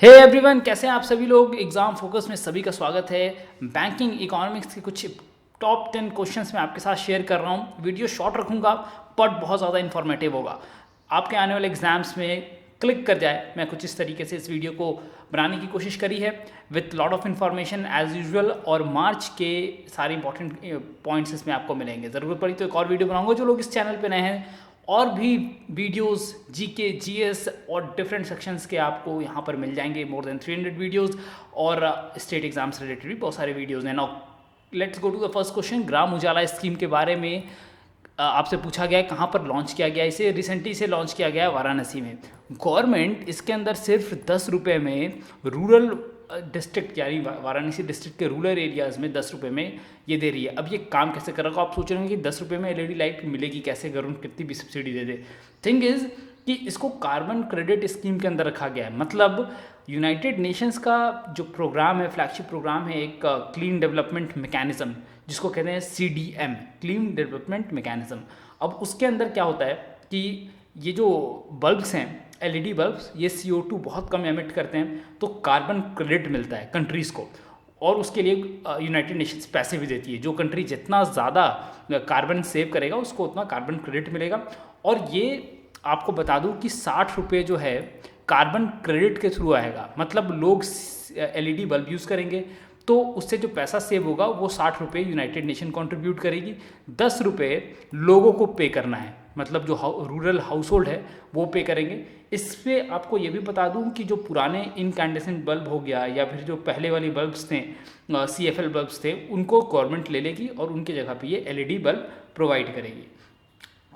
Hey everyone, कैसे हैं आप सभी लोग। एग्ज़ाम फोकस में सभी का स्वागत है। बैंकिंग इकोनॉमिक्स के कुछ टॉप 10 क्वेश्चंस मैं आपके साथ शेयर कर रहा हूं। वीडियो शॉर्ट रखूंगा बट बहुत ज़्यादा इन्फॉर्मेटिव होगा। आपके आने वाले एग्जाम्स में क्लिक कर जाए, मैं कुछ इस तरीके से इस वीडियो को बनाने की कोशिश करी है with lot of information as usual. और मार्च के सारे इंपॉर्टेंट पॉइंट्स इसमें आपको मिलेंगे। ज़रूरत पड़ी तो एक और वीडियो बनाऊंगा। जो लोग इस चैनल पर नए हैं, और भी वीडियोस जीके जीएस और डिफरेंट सेक्शंस के आपको यहाँ पर मिल जाएंगे। मोर देन 300 वीडियोस और स्टेट एग्जाम्स रिलेटेड भी बहुत सारे वीडियोस हैं। Now let's go to the first question. Gram Ujala scheme के बारे में आपसे पूछा गया है कहाँ पर लॉन्च किया गया है। इसे रिसेंटली से लॉन्च किया गया है वाराणसी में। गवर्नमेंट इसके अंदर सिर्फ 10 रुपये में रूरल डिस्ट्रिक्ट यानी वाराणसी डिस्ट्रिक्ट के रूरल एरियाज़ में 10 रुपये में ये दे रही है। अब ये काम कैसे कर रहा होगा आप सोच रहे होंगे कि 10 रुपये में एलईडी लाइट मिलेगी कैसे, गवर्नमेंट कितनी भी subsidy they they. Thing is कि इसको कार्बन क्रेडिट स्कीम के अंदर रखा गया है। मतलब यूनाइटेड नेशंस का जो प्रोग्राम है, फ्लैगशिप प्रोग्राम है, एक क्लीन डेवलपमेंट मैकेनिज्म जिसको कहते हैं CDM, क्लीन डेवलपमेंट मैकेनिज्म। अब उसके अंदर क्या होता है कि ये जो बल्ब्स हैं, LED बल्ब्स, ये CO2 बहुत कम एमिट करते हैं, तो कार्बन क्रेडिट मिलता है कंट्रीज़ को। और उसके लिए यूनाइटेड नेशंस पैसे भी देती है। जो कंट्री जितना ज़्यादा कार्बन सेव करेगा उसको उतना कार्बन क्रेडिट मिलेगा। और ये आपको बता दूं कि 60 रुपये जो है कार्बन क्रेडिट के थ्रू आएगा। मतलब लोग LED बल्ब यूज़ करेंगे तो उससे जो पैसा सेव होगा वो 60 रुपये यूनाइटेड नेशन कंट्रीब्यूट करेगी, 10 रुपये लोगों को पे करना है। मतलब जो रूरल हाउस होल्ड है वो पे करेंगे। इस पर आपको ये भी बता दूं कि जो पुराने इनकैंडेसेंट बल्ब हो गया या फिर जो पहले वाली बल्ब्स थे, CFL बल्ब्स थे, उनको गवर्नमेंट ले लेगी और उनके जगह पे ये LED बल्ब प्रोवाइड करेगी।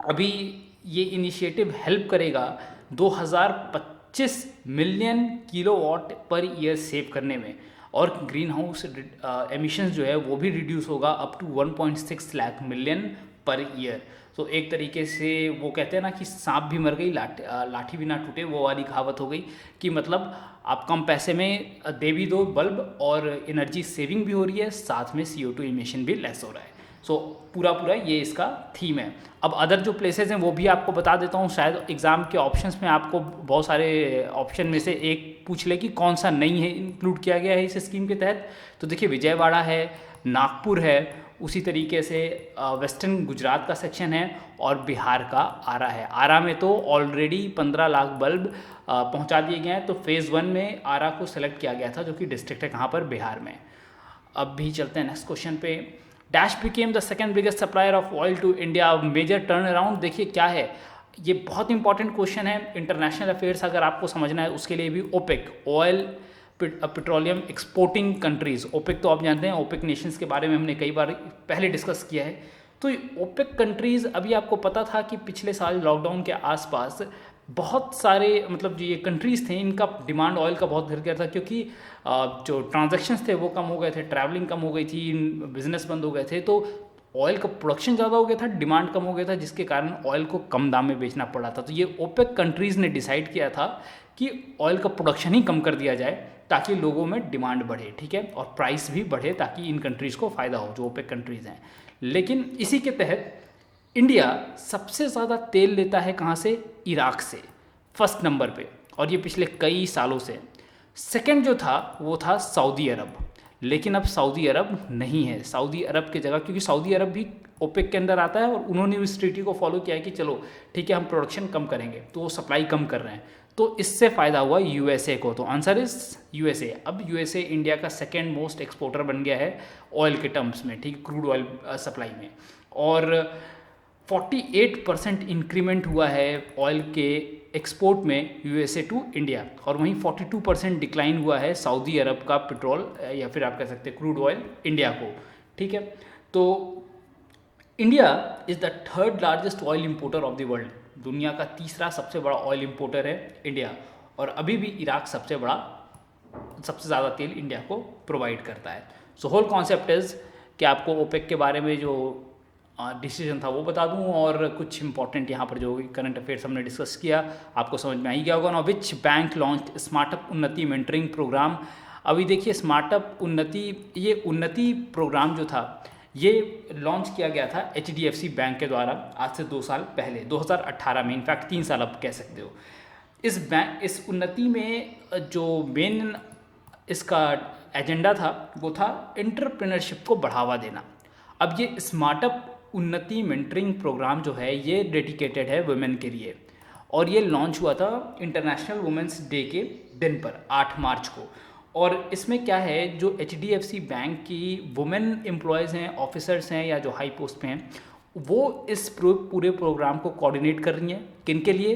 अभी ये इनिशिएटिव हेल्प करेगा 2025 million kilowatt per year save करने में। और ग्रीन हाउस एमिशंस जो है वो भी रिड्यूस होगा up to 1.6 lakh million per year. तो एक तरीके से वो कहते हैं ना कि सांप भी मर गई लाठी भी ना टूटे, वो वाली कहावत हो गई कि मतलब आप कम पैसे में दे भी दो बल्ब और एनर्जी सेविंग भी हो रही है, साथ में CO2 इमिशन भी लेस हो रहा है। सो पूरा ये इसका थीम है। अब अदर जो प्लेसेस हैं वो भी आपको बता देता हूँ। शायद एग्ज़ाम के ऑप्शंस में आपको बहुत सारे ऑप्शन में से एक पूछ ले कि कौन सा नहीं है इंक्लूड किया गया है इस स्कीम के तहत। तो देखिए, विजयवाड़ा है, नागपुर है, उसी तरीके से वेस्टर्न गुजरात का सेक्शन है और बिहार का आरा है। आरा में तो ऑलरेडी 15 लाख बल्ब पहुंचा दिए गए हैं। तो फेज़ 1 में आरा को सेलेक्ट किया गया था, जो कि डिस्ट्रिक्ट है कहाँ पर, बिहार में। अब भी चलते हैं नेक्स्ट क्वेश्चन पे। Dash became the second biggest supplier of oil to India, major turn around. देखिए क्या है, ये बहुत इंपॉर्टेंट क्वेश्चन है। इंटरनेशनल अफेयर्स अगर आपको समझना है उसके लिए भी OPEC, oil petroleum exporting countries, OPEC तो आप जानते हैं, ओपेक नेशंस के बारे में हमने कई बार पहले डिस्कस किया है। तो ओपेक कंट्रीज़, अभी आपको पता था कि पिछले साल लॉकडाउन के आसपास बहुत सारे मतलब जो ये कंट्रीज़ थे इनका डिमांड ऑयल का बहुत गिर गया था, क्योंकि जो ट्रांजैक्शंस थे वो कम हो गए थे, ट्रैवलिंग कम हो गई थी, बिजनेस बंद हो गए थे। तो ऑयल का प्रोडक्शन ज़्यादा हो गया था, डिमांड कम हो गया था, जिसके कारण ऑयल को कम दाम में बेचना पड़ा था। तो ये ओपेक कंट्रीज़ ने डिसाइड किया था कि ऑयल का प्रोडक्शन ही कम कर दिया जाए ताकि लोगों में डिमांड बढ़े, ठीक है, और प्राइस भी बढ़े ताकि इन कंट्रीज़ को फ़ायदा हो, जो ओपेक कंट्रीज़ हैं। लेकिन इसी के तहत इंडिया सबसे ज़्यादा तेल लेता है कहाँ से, इराक से, फर्स्ट नंबर पे, और ये पिछले कई सालों से। सेकंड जो था वो था सऊदी अरब, लेकिन अब सऊदी अरब नहीं है। सऊदी अरब की जगह, क्योंकि सऊदी अरब भी ओपेक के अंदर आता है और उन्होंने उस ट्रीटी को फॉलो किया है कि चलो ठीक है हम प्रोडक्शन कम करेंगे, तो वो सप्लाई कम कर रहे हैं। तो इससे फ़ायदा हुआ USA को। तो आंसर इज USA। अब USA इंडिया का सेकेंड मोस्ट एक्सपोर्टर बन गया है ऑयल के टर्म्स में, ठीक, क्रूड ऑयल सप्लाई में। और 48% इंक्रीमेंट हुआ है ऑयल के एक्सपोर्ट में USA टू इंडिया, और वहीं 42% डिक्लाइन हुआ है सऊदी अरब का पेट्रोल या फिर आप कह सकते हैं क्रूड ऑयल इंडिया को, ठीक है। तो India is the third largest oil importer of the world. दुनिया का तीसरा सबसे बड़ा ऑयल इंपोर्टर है इंडिया, और अभी भी इराक सबसे ज़्यादा तेल इंडिया को प्रोवाइड करता है। सो होल कॉन्सेप्ट इज़ कि आपको ओपेक के बारे में जो डिसीजन था वो बता दूं, और कुछ इंपॉर्टेंट यहाँ पर जो करंट अफेयर्स हमने डिस्कस किया आपको समझ में आ ही गया होगा ना। विच बैंक लॉन्च स्मार्टअप उन्नति मेंटरिंग प्रोग्राम। अभी देखिए, स्मार्टअप उन्नति, ये उन्नति प्रोग्राम जो था ये लॉन्च किया गया था HDFC बैंक के द्वारा आज से 2 साल पहले, 2018 में, इनफैक्ट 3 साल अब कह सकते हो। इस उन्नति में जो मेन इसका एजेंडा था वो था एंटरप्रेन्योरशिप को बढ़ावा देना। अब ये स्मार्टअप उन्नति मेंटरिंग प्रोग्राम जो है ये डेडिकेटेड है वुमेन के लिए, और ये लॉन्च हुआ था इंटरनेशनल वुमेंस डे के दिन पर 8 मार्च को। और इसमें क्या है, जो HDFC बैंक की वुमेन एम्प्लॉयज़ हैं, ऑफिसर्स हैं या जो हाई पोस्ट पे हैं, वो इस पूरे प्रोग्राम को कोऑर्डिनेट कर रही हैं। किन के लिए?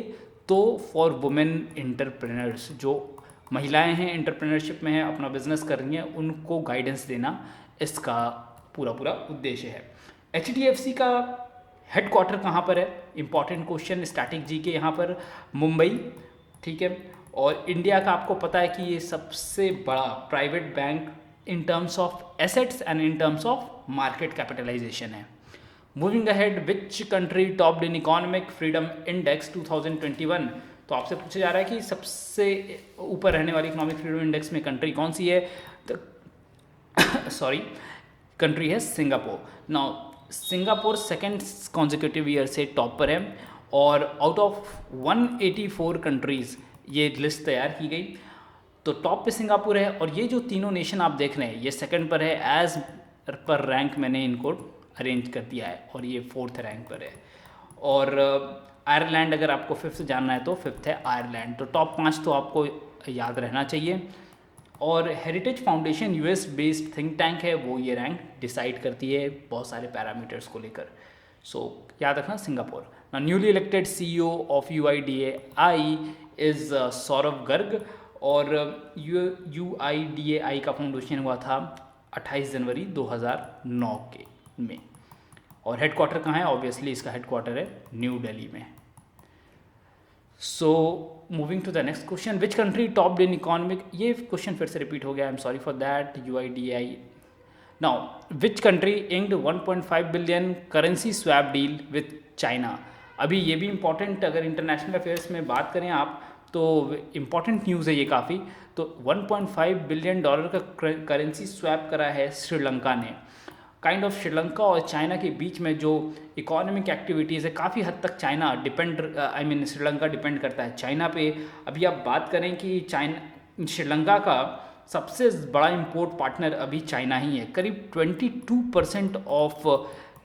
तो फॉर वुमेन एंटरप्रेन्योर्स, जो महिलाएं हैं एंटरप्रेन्योरशिप में हैं, अपना बिजनेस कर रही हैं, उनको गाइडेंस देना इसका पूरा उद्देश्य है। HDFC का हेडक्वार्टर कहाँ पर है? इंपॉर्टेंट क्वेश्चन, स्टैटिक जी के यहाँ पर मुंबई, ठीक है। और इंडिया का आपको पता है कि ये सबसे बड़ा private bank in terms of assets and in terms of market capitalisation है। Moving ahead, which country topped in economic freedom index 2021? तो आपसे पूछा जा रहा है कि सबसे ऊपर रहने वाली इकोनॉमिक फ्रीडम इंडेक्स में कंट्री कौन सी है? तो सॉरी, कंट्री है Singapore. Now Singapore second consecutive year से टॉप पर है, और आउट ऑफ 184 कंट्रीज़ ये लिस्ट तैयार की गई, तो टॉप पे सिंगापुर है। और ये जो तीनों नेशन आप देख रहे हैं ये सेकंड पर है, एज पर रैंक मैंने इनको अरेंज कर दिया है, और ये 4th रैंक पर है। और आयरलैंड, अगर आपको 5th जानना है तो 5th है आयरलैंड। तो टॉप 5 तो आपको याद रहना चाहिए। और heritage foundation US based think tank है, वो ये रैंक डिसाइड करती है बहुत सारे पैरामीटर्स को लेकर। सो याद रखना Singapore. Newly elected CEO of UIDAI is Saurabh Garg, और UIDAI का फाउंडेशन हुआ था 28 जनवरी 2009 के में। और हेडक्वार्टर कहाँ है? ऑब्वियसली इसका हेडक्वार्टर है न्यू दिल्ली में। So moving to the next question, which country topped in economic, ये क्वेश्चन फिर से रिपीट हो गया, I am sorry for that. UIDAI, now which country inked 1.5 billion currency swap deal with China? अभी ये भी इम्पॉर्टेंट, अगर इंटरनेशनल अफेयर्स में बात करें आप तो इम्पॉर्टेंट न्यूज़ है ये काफ़ी। तो 1.5 बिलियन डॉलर का करेंसी स्वैप करा है श्रीलंका ने। काइंड ऑफ श्रीलंका और चाइना के बीच में जो इकोनॉमिक एक्टिविटीज़ है, काफ़ी हद तक चाइना डिपेंड श्रीलंका डिपेंड करता है चाइना पे। अभी आप बात करें कि श्रीलंका का सबसे बड़ा इंपोर्ट पार्टनर अभी चाइना ही है। करीब 22% ऑफ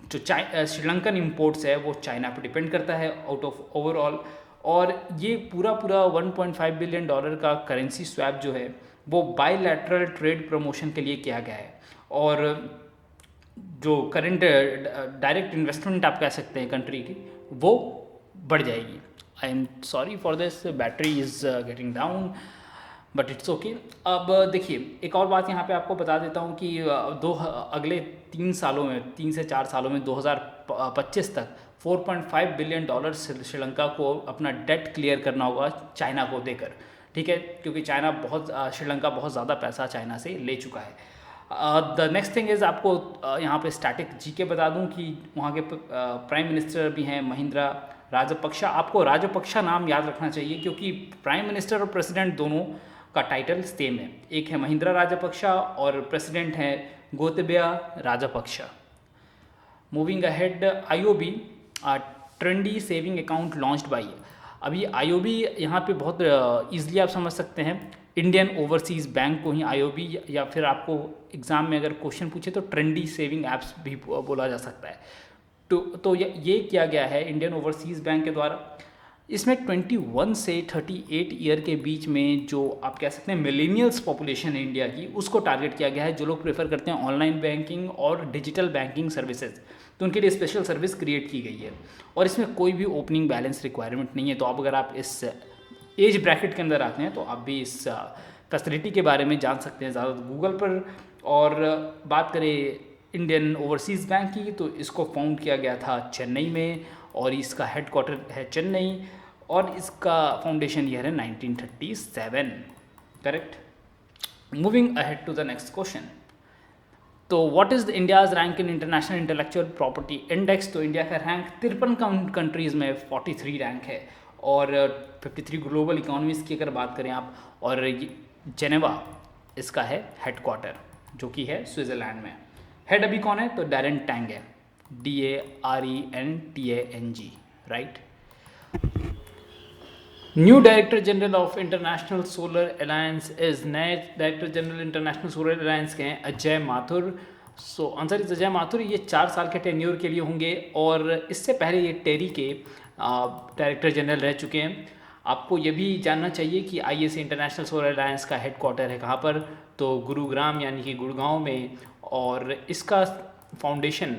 जो श्रीलंकन इंपोर्ट्स है वो चाइना पे डिपेंड करता है आउट ऑफ ओवरऑल। और ये पूरा 1.5 बिलियन डॉलर का करेंसी स्वैप जो है वो बायलैटरल ट्रेड प्रमोशन के लिए किया गया है। और जो करंट डायरेक्ट इन्वेस्टमेंट आप कह सकते हैं कंट्री की, वो बढ़ जाएगी। आई am sorry for this, battery is getting down, but it's okay. अब देखिए एक और बात यहाँ पे आपको बता देता हूँ कि अगले 3 सालों में, 3 से 4 सालों में 2025 तक 4.5 बिलियन डॉलर श्रीलंका को अपना डेट क्लियर करना होगा चाइना को देकर, ठीक है, क्योंकि श्रीलंका बहुत ज़्यादा पैसा चाइना से ले चुका है। द नेक्स्ट थिंग इज़, आपको यहाँ पे स्टैटिक जीके बता दूँ कि वहाँ के प्राइम मिनिस्टर भी हैं महिंद्रा राजपक्षा। आपको राजपक्षा नाम याद रखना चाहिए क्योंकि प्राइम मिनिस्टर और प्रेसिडेंट दोनों का टाइटल सेम है। एक है महिंद्रा राजपक्षा और प्रेसिडेंट हैं Gotabaya Rajapaksa. Moving ahead, IOB trendy saving account launched by. अभी IOB यहाँ पे बहुत ईजिली आप समझ सकते हैं, इंडियन ओवरसीज़ बैंक को ही IOB, या फिर आपको एग्ज़ाम में अगर क्वेश्चन पूछे तो ट्रेंडी सेविंग ऐप्स भी बोला जा सकता है। तो ये किया गया है इंडियन ओवरसीज़ बैंक के द्वारा। इसमें 21 से 38 ईयर के बीच में जो आप कह सकते हैं मिलेनियल्स पॉपुलेशन है इंडिया की, उसको टारगेट किया गया है, जो लोग प्रेफर करते हैं ऑनलाइन बैंकिंग और डिजिटल बैंकिंग सर्विसेज। तो उनके लिए स्पेशल सर्विस क्रिएट की गई है और इसमें कोई भी ओपनिंग बैलेंस रिक्वायरमेंट नहीं है। तो अगर आप इस एज ब्रैकेट के अंदर आते हैं तो आप भी इस फैसिलिटी के बारे में जान सकते हैं ज़्यादा गूगल पर। और बात करें इंडियन ओवरसीज़ बैंक की, तो इसको फाउंड किया गया था चेन्नई में और इसका हेडक्वार्टर है चेन्नई और इसका फाउंडेशन ईयर है 1937, correct. Moving ahead to the next question, तो what is the India's rank in international intellectual property index? तो इंडिया का रैंक 53 कंट्रीज़ में 43 रैंक है और 53 ग्लोबल इकोनॉमीज़ की अगर बात करें आप, और जेनेवा इसका है हेडक्वार्टर जो कि है स्विट्ज़रलैंड में। हेड अभी कौन है? तो डैरेन टैंग है, DARENTANG, right. New director general of international solar alliance is, नए director general international solar alliance के हैं Ajay Mathur. So answer is Ajay Mathur. ये 4 साल के टेन्योर के लिए होंगे और इससे पहले ये टेरी के डायरेक्टर जनरल रह चुके हैं। आपको ये भी जानना चाहिए कि ISA इंटरनेशनल सोलर अलायंस का हेडक्वार्टर है कहाँ पर, तो गुरुग्राम यानी कि गुड़गांव में, और इसका फाउंडेशन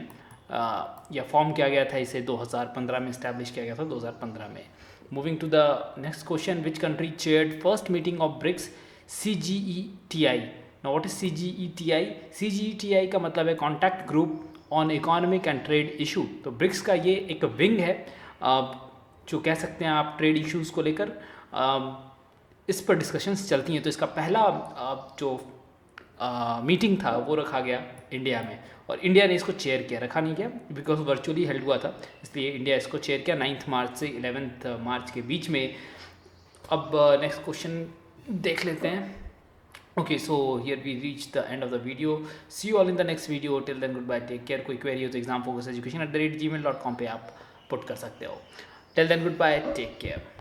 या फॉर्म किया गया था, इसे 2015 में इस्टेब्लिश किया गया था, 2015 में। Moving to the next question, which country chaired first meeting of BRICS CGETI। Now what is CGETI? CGETI का मतलब है contact group on economic and trade issue. तो ब्रिक्स का ये एक विंग है जो कह सकते हैं आप ट्रेड इश्यूज़ को लेकर इस पर डिस्कशंस चलती हैं। तो इसका पहला जो मीटिंग था वो रखा गया इंडिया में, और इंडिया ने इसको चेयर किया, रखा नहीं गया बिकॉज वर्चुअली हेल्ड हुआ था, इसलिए इंडिया इसको चेयर किया 9 मार्च से 11 मार्च के बीच में। अब नेक्स्ट क्वेश्चन देख लेते हैं। Okay, so here we reach the end of the video. See you all in the next video. Till then goodbye, take care. कोई क्वेरी हो तो examfocuseducation@gmail.com पे आप पुट कर सकते हो। Till then goodbye, take care.